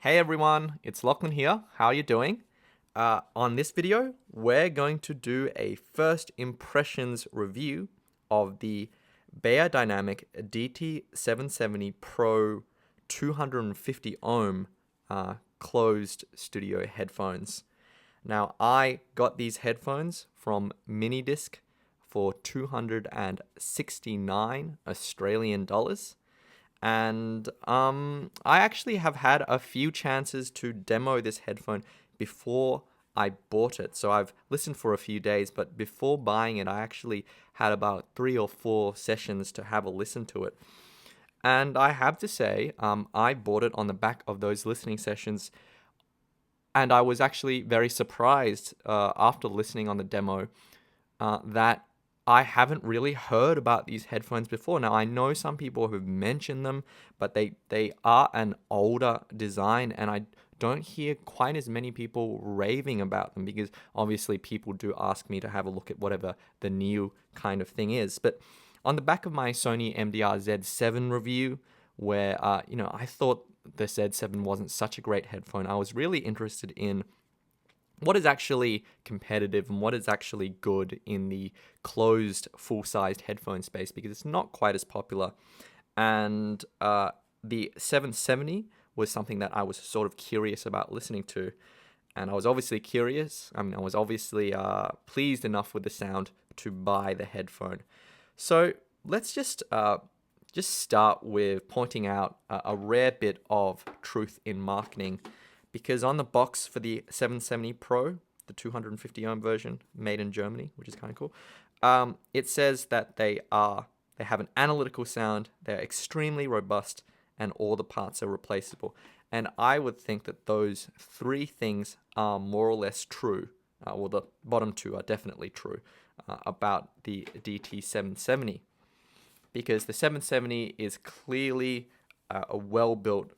Hey everyone, it's Lachlan here. How are you doing? On this video, we're going to do a first impressions review of the Beyerdynamic DT770 Pro 250 ohm closed studio headphones. Now, I got these headphones from Minidisc for 269 Australian dollars. And I actually have had a few chances to demo this headphone before I bought it. So I've listened for a few days, but before buying it, I actually had about 3 or 4 sessions to have a listen to it. And I have to say, I bought it on the back of those listening sessions, and I was actually very surprised after listening on the demo that I haven't really heard about these headphones before. Now, I know some people have mentioned them, but they are an older design, and I don't hear quite as many people raving about them because obviously people do ask me to have a look at whatever the new kind of thing is. But on the back of my Sony MDR Z7 review, where I thought the Z7 wasn't such a great headphone, I was really interested in what is actually competitive and what is actually good in the closed full-sized headphone space, because it's not quite as popular. And the 770 was something that I was sort of curious about listening to. And I was obviously curious. I was obviously pleased enough with the sound to buy the headphone. So let's just start with pointing out a rare bit of truth in marketing, because on the box for the 770 Pro, the 250 ohm version made in Germany, which is kind of cool, it says that they have an analytical sound, they're extremely robust, and all the parts are replaceable. And I would think that those three things are more or less true. Well, the bottom two are definitely true about the DT770, because the 770 is clearly a well-built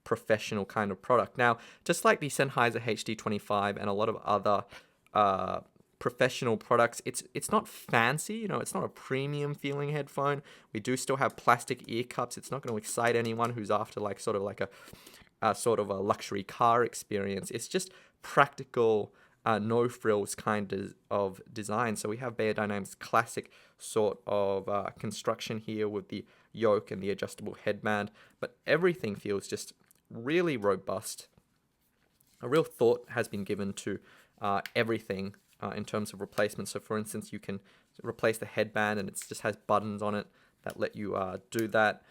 professional kind of product. Now, just like the Sennheiser HD25 and a lot of other professional products, it's not fancy, it's not a premium feeling headphone. We do still have plastic ear cups. It's not going to excite anyone who's after like sort of a luxury car experience. It's just practical, no frills kind of design. So we have Beyerdynamic's classic sort of construction here with the yoke and the adjustable headband, but everything feels just really robust. A real thought has been given to everything in terms of replacement. So for instance, you can replace the headband and it just has buttons on it that let you do that.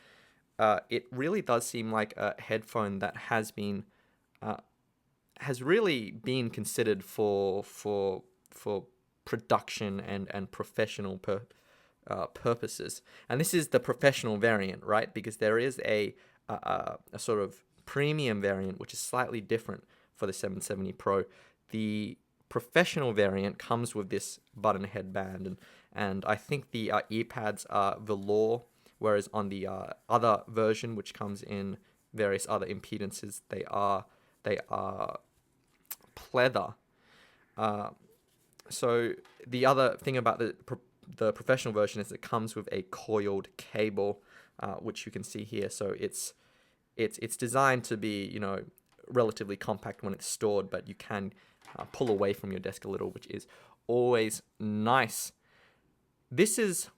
It really does seem like a headphone that has really been considered for production and professional purposes. And this is the professional variant, right? Because there is a sort of premium variant, which is slightly different for the 770 Pro. The professional variant comes with this button headband, and I think the ear pads are velour, whereas on the other version, which comes in various other impedances, they are pleather. So the other thing about the professional version is it comes with a coiled cable, which you can see here. So it's designed to be, relatively compact when it's stored, but you can pull away from your desk a little, which is always nice. This is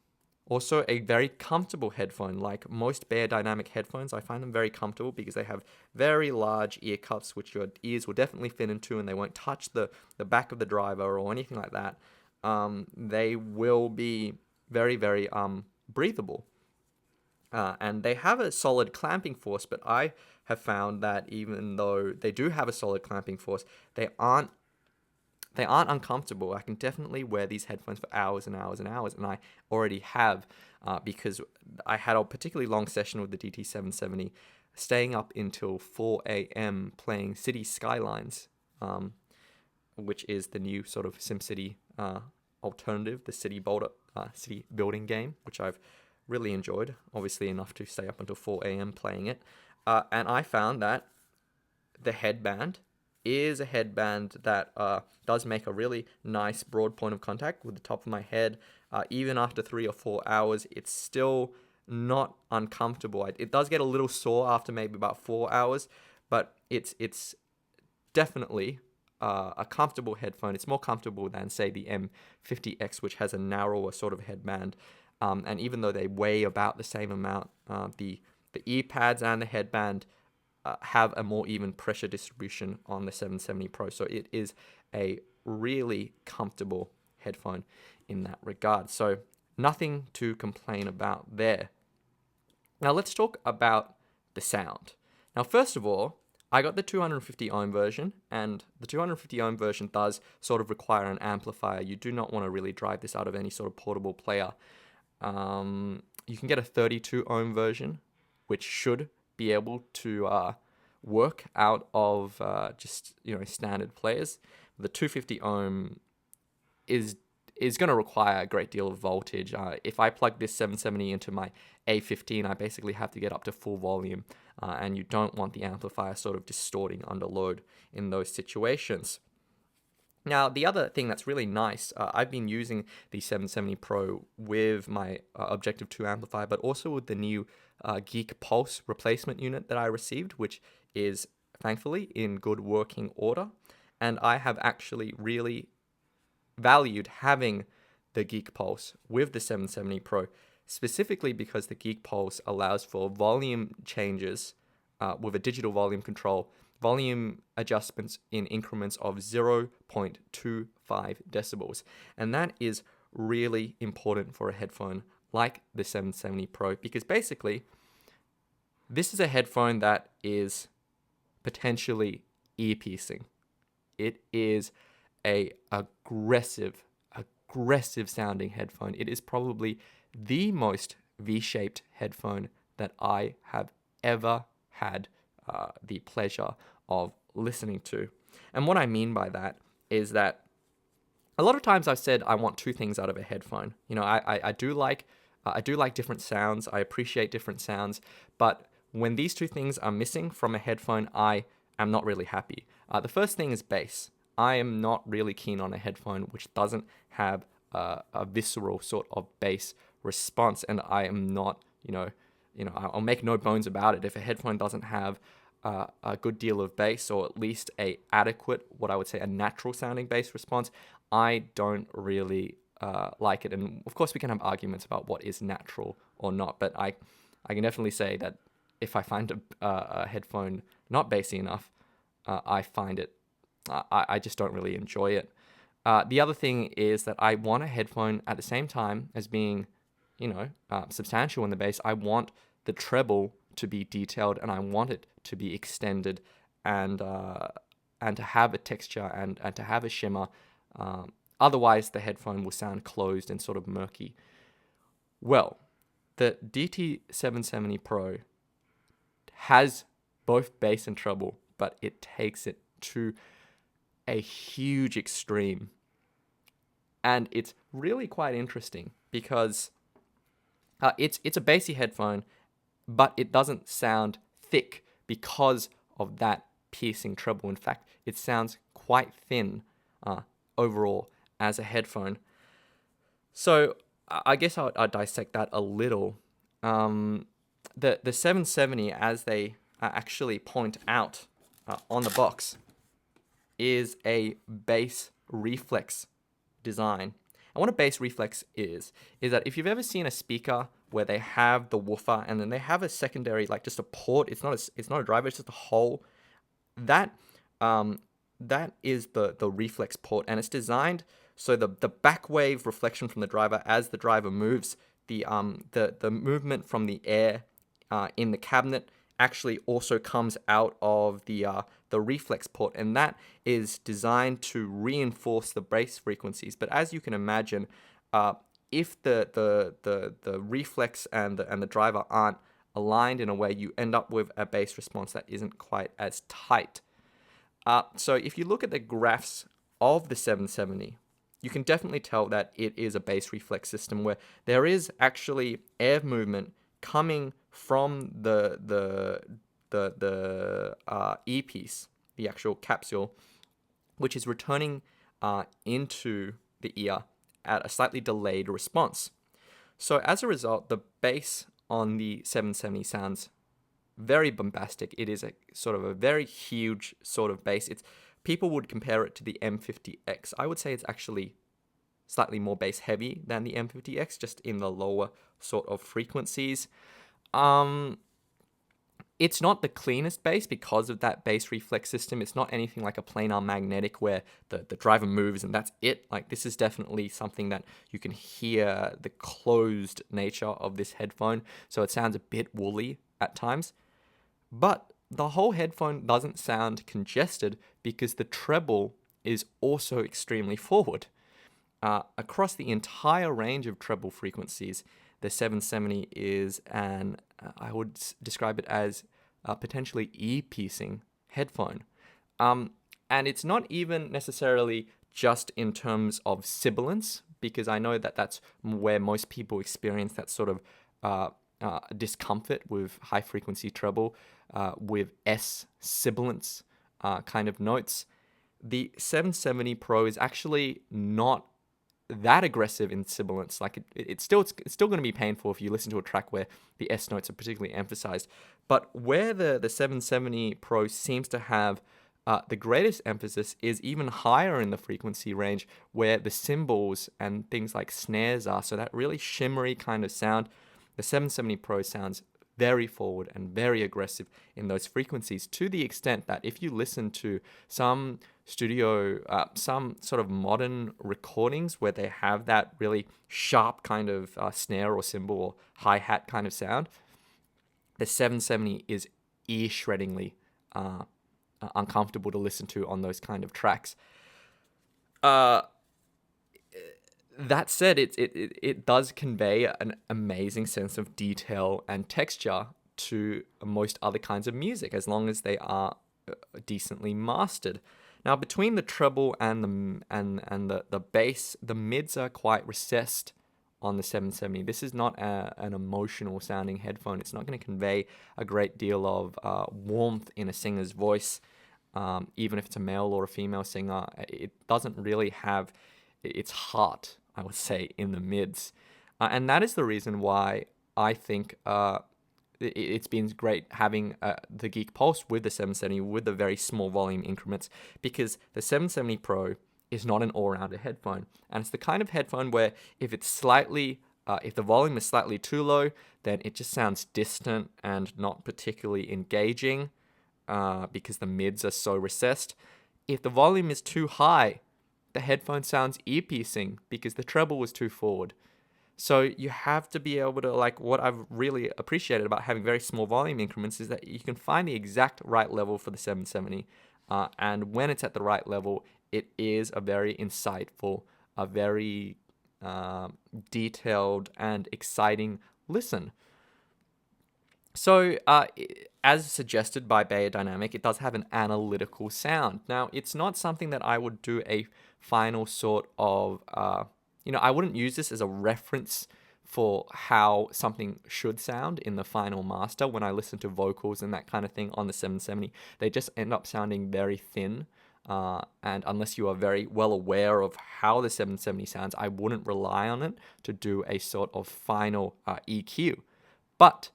also a very comfortable headphone. Like most Beyerdynamic headphones, I find them very comfortable because they have very large ear cups, which your ears will definitely fit into, and they won't touch the back of the driver or anything like that. They will be very, very breathable. And they have a solid clamping force, but I have found that even though they do have a solid clamping force, they aren't uncomfortable. I can definitely wear these headphones for hours and hours and hours, and I already have, because I had a particularly long session with the DT770, staying up until 4 a.m. playing City Skylines, which is the new sort of SimCity alternative, the city building game, which I've really enjoyed, obviously enough to stay up until 4 a.m. playing it. And I found that the headband is a headband that does make a really nice broad point of contact with the top of my head. Even after 3 or 4 hours, it's still not uncomfortable. It does get a little sore after maybe about 4 hours, but it's definitely a comfortable headphone. It's more comfortable than, say, the M50X, which has a narrower sort of headband. And even though they weigh about the same amount, the ear pads and the headband have a more even pressure distribution on the 770 Pro. So it is a really comfortable headphone in that regard. So nothing to complain about there. Now let's talk about the sound. Now, first of all, I got the 250 ohm version, and the 250 ohm version does sort of require an amplifier. You do not want to really drive this out of any sort of portable player. You can get a 32 ohm version, which should be able to work out of just standard players. The 250 ohm is going to require a great deal of voltage. If I plug this 770 into my A15, I basically have to get up to full volume, and you don't want the amplifier sort of distorting under load in those situations. Now, the other thing that's really nice, I've been using the 770 Pro with my Objective 2 amplifier, but also with the new Geek Pulse replacement unit that I received, which is thankfully in good working order. And I have actually really valued having the Geek Pulse with the 770 Pro, specifically because the Geek Pulse allows for volume changes with a digital volume control, volume adjustments in increments of 0.25 decibels. And that is really important for a headphone like the 770 Pro, because basically this is a headphone that is potentially ear-piercing. It is a aggressive sounding headphone. It is probably the most V-shaped headphone that I have ever had the pleasure of listening to. And what I mean by that is that a lot of times I've said I want two things out of a headphone. I do like different sounds. I appreciate different sounds, but when these two things are missing from a headphone, I am not really happy. The first thing is bass. I am not really keen on a headphone which doesn't have a visceral sort of bass response, and I am not, I'll make no bones about it. If a headphone doesn't have a good deal of bass, or at least a adequate, what I would say, a natural sounding bass response, I don't really like it. And of course, we can have arguments about what is natural or not, but I can definitely say that if I find a headphone not bassy enough, I find it. I just don't really enjoy it. The other thing is that I want a headphone at the same time as being, substantial in the bass. I want the treble to be detailed, and I want it to be extended, and to have a texture and to have a shimmer. Otherwise, the headphone will sound closed and sort of murky. Well, the DT770 Pro has both bass and treble, but it takes it to a huge extreme. And it's really quite interesting because it's a bassy headphone, but it doesn't sound thick because of that piercing treble. In fact, it sounds quite thin overall as a headphone. So I guess I'll dissect that a little. The 770, as they actually point out on the box, is a bass reflex design. And what a bass reflex is that if you've ever seen a speaker where they have the woofer and then they have a secondary, like just a port, it's not a driver, it's just a hole, that is the reflex port, and it's designed so the back wave reflection from the driver as the driver moves, the movement from the air in the cabinet actually also comes out of the reflex port, and that is designed to reinforce the bass frequencies. But as you can imagine, if the reflex and the driver aren't aligned in a way, you end up with a bass response that isn't quite as tight. So if you look at the graphs of the 770, you can definitely tell that it is a bass reflex system where there is actually air movement coming from the earpiece, the actual capsule, which is returning into the ear at a slightly delayed response. So as a result, the bass on the 770 sounds very bombastic. It is a sort of a very huge sort of bass. People would compare it to the M50X. I would say it's actually slightly more bass heavy than the M50X, just in the lower sort of frequencies. It's not the cleanest bass because of that bass reflex system. It's not anything like a planar magnetic where the driver moves and that's it. Like, this is definitely something that you can hear the closed nature of this headphone. So it sounds a bit woolly at times. But the whole headphone doesn't sound congested because the treble is also extremely forward. Across the entire range of treble frequencies, the 770 is I would describe it as a potentially ear-piercing headphone. And it's not even necessarily just in terms of sibilance, because I know that that's where most people experience that sort of discomfort with high-frequency treble, with S sibilance kind of notes. The 770 Pro is actually not that aggressive in sibilance. Like, it's still going to be painful if you listen to a track where the S notes are particularly emphasized. But where the 770 Pro seems to have the greatest emphasis is even higher in the frequency range, where the cymbals and things like snares are. So that really shimmery kind of sound, the 770 Pro sounds very forward and very aggressive in those frequencies, to the extent that if you listen to some some sort of modern recordings where they have that really sharp kind of snare or cymbal or hi-hat kind of sound, the 770 is ear-shreddingly uncomfortable to listen to on those kind of tracks. That said, it does convey an amazing sense of detail and texture to most other kinds of music, as long as they are decently mastered. Now, between the treble and the bass, the mids are quite recessed on the 770. This is not an emotional sounding headphone. It's not going to convey a great deal of warmth in a singer's voice, even if it's a male or a female singer. It doesn't really have its heart, I would say, in the mids. And that is the reason why I think it's been great having the Geek Pulse with the 770 with the very small volume increments, because the 770 Pro is not an all-rounder headphone. And it's the kind of headphone where if the volume is slightly too low, then it just sounds distant and not particularly engaging because the mids are so recessed. If the volume is too high, the headphone sounds ear-piercing because the treble was too forward. So you have to be able to, like, what I've really appreciated about having very small volume increments is that you can find the exact right level for the 770. And when it's at the right level, it is a very insightful, a very detailed and exciting listen. So, as suggested by Beyerdynamic, it does have an analytical sound. Now, it's not something that I would do a final sort of, I wouldn't use this as a reference for how something should sound in the final master. When I listen to vocals and that kind of thing on the 770, they just end up sounding very thin. And unless you are very well aware of how the 770 sounds, I wouldn't rely on it to do a sort of final EQ. But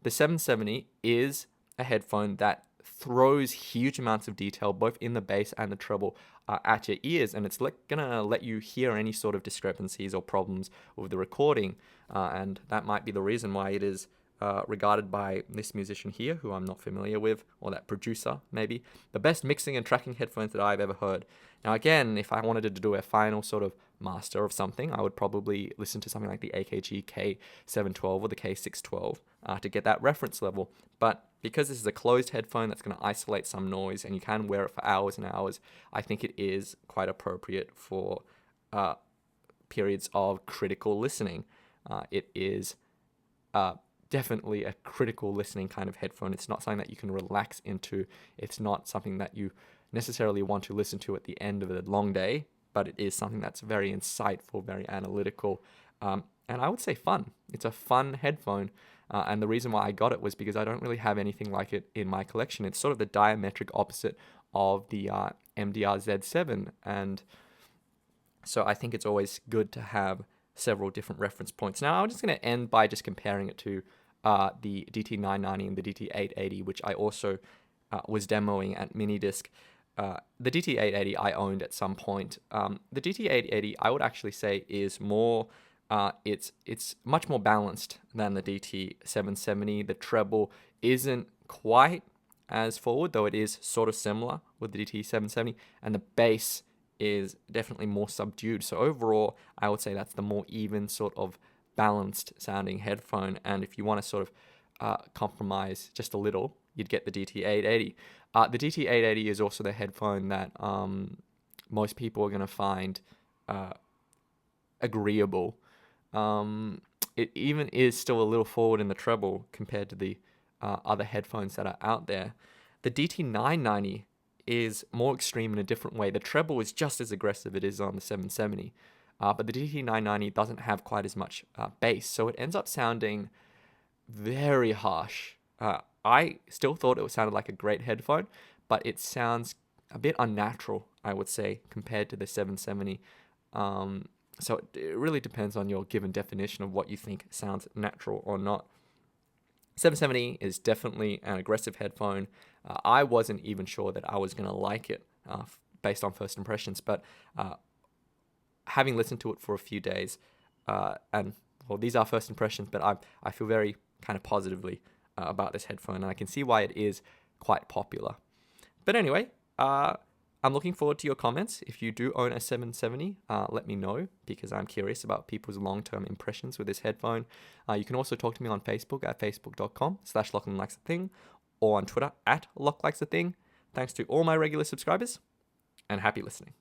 the 770 is a headphone that throws huge amounts of detail, both in the bass and the treble, at your ears, and it's gonna let you hear any sort of discrepancies or problems with the recording, and that might be the reason why it is regarded by this musician here, who I'm not familiar with, or that producer maybe, the best mixing and tracking headphones that I've ever heard. Now again, if I wanted to do a final sort of master of something, I would probably listen to something like the AKG K712 or the K612 to get that reference level. But because this is a closed headphone that's going to isolate some noise and you can wear it for hours and hours, I think it is quite appropriate for periods of critical listening. It is definitely a critical listening kind of headphone. It's not something that you can relax into. It's not something that you necessarily want to listen to at the end of a long day, but it is something that's very insightful, very analytical, and I would say fun. It's a fun headphone, and the reason why I got it was because I don't really have anything like it in my collection. It's sort of the diametric opposite of the MDR Z7, and so I think it's always good to have several different reference points. Now, I'm just going to end by just comparing it to the DT990 and the DT880, which I also was demoing at Minidisc. The DT880 I owned at some point. The DT880 I would actually say is more, it's much more balanced than the DT770. The treble isn't quite as forward, though it is sort of similar with the DT770, and the bass is definitely more subdued. So overall, I would say that's the more even sort of balanced sounding headphone. And if you want to sort of compromise just a little, you'd get the DT880. The DT880 is also the headphone that most people are going to find agreeable. It even is still a little forward in the treble compared to the other headphones that are out there. The DT990 is more extreme in a different way. The treble is just as aggressive as it is on the 770, but the DT990 doesn't have quite as much bass, so it ends up sounding very harsh. I still thought it sounded like a great headphone, but it sounds a bit unnatural, I would say, compared to the 770. So it really depends on your given definition of what you think sounds natural or not. 770 is definitely an aggressive headphone. I wasn't even sure that I was going to like it based on first impressions, but having listened to it for a few days, and well, these are first impressions, but I feel very kind of positively about this headphone, and I can see why it is quite popular. But anyway, I'm looking forward to your comments. If you do own a 770, let me know, because I'm curious about people's long-term impressions with this headphone. You can also talk to me on Facebook at facebook.com/LachlanLikesAthing, or on Twitter at LachLikesAthing. Thanks to all my regular subscribers, and happy listening.